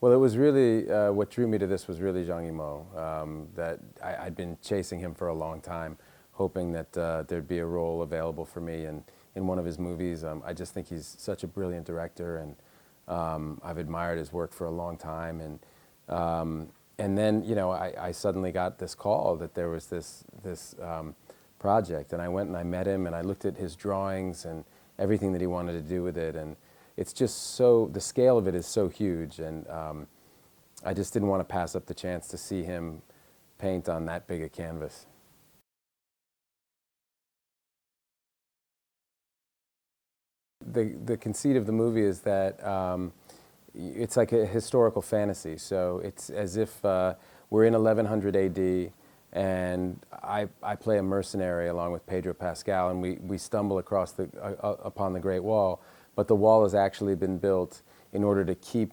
Well, it was really, what drew me to this was really Zhang Yimou, that I'd been chasing him for a long time, hoping that there'd be a role available for me in one of his movies. I just think he's such a brilliant director, and I've admired his work for a long time. And then, you know, I suddenly got this call that there was this project, and I went and I met him, and I looked at his drawings and everything that he wanted to do with it, and it's just so, the scale of it is so huge, and I just didn't want to pass up the chance to see him paint on that big a canvas. The conceit of the movie is that it's like a historical fantasy, so it's as if we're in 1100 AD, and I play a mercenary along with Pedro Pascal, and we stumble across upon the Great Wall, but the wall has actually been built in order to keep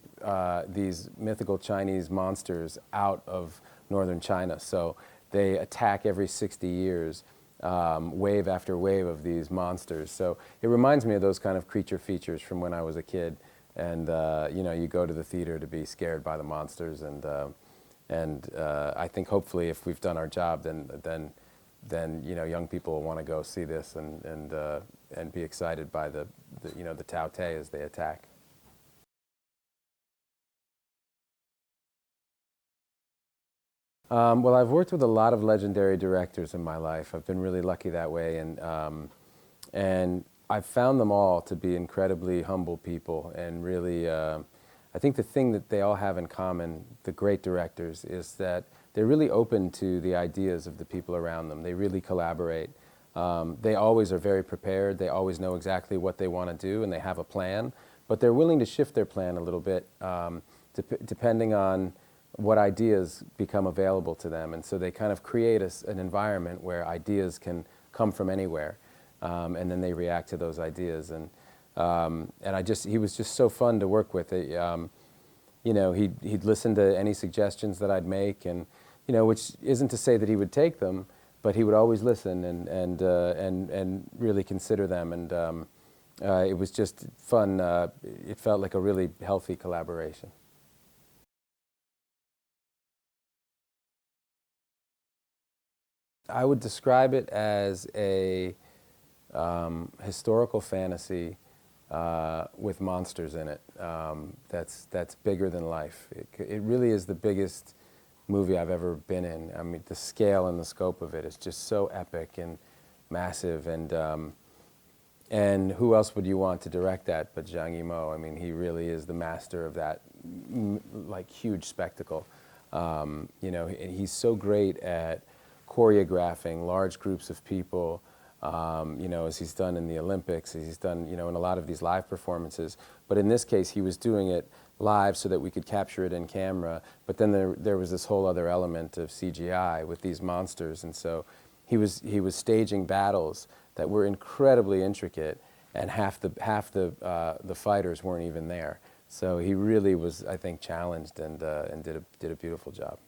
these mythical Chinese monsters out of northern China. So they attack every 60 years, wave after wave of these monsters. So it reminds me of those kind of creature features from when I was a kid. And you know, you go to the theater to be scared by the monsters, and I think hopefully if we've done our job, then you know, young people will want to go see this and be excited by the you know, the Tao Te as they attack. Well, I've worked with a lot of legendary directors in my life. I've been really lucky that way, and I've found them all to be incredibly humble people, and really, I think the thing that they all have in common, the great directors, is that they're really open to the ideas of the people around them. They really collaborate. They always are very prepared. They always know exactly what they want to do, and they have a plan, but they're willing to shift their plan a little bit depending on what ideas become available to them. And so they kind of create an environment where ideas can come from anywhere. And then they react to those ideas, and he was just so fun to work with. You know, he'd listen to any suggestions that I'd make, and you know, which isn't to say that he would take them, but he would always listen and really consider them, and it was just fun. It felt like a really healthy collaboration. I would describe it as a historical fantasy with monsters in it. That's bigger than life. It really is the biggest movie I've ever been in. I mean, the scale and the scope of it is just so epic and massive. And who else would you want to direct that but Zhang Yimou? I mean, he really is the master of that like huge spectacle. You know, and he's so great at choreographing large groups of people, you know, as he's done in the Olympics, as he's done, you know, in a lot of these live performances. But in this case, he was doing it live so that we could capture it in camera. But then there was this whole other element of CGI with these monsters, and so he was staging battles that were incredibly intricate, and half the fighters weren't even there. So he really was, I think, challenged and did a beautiful job.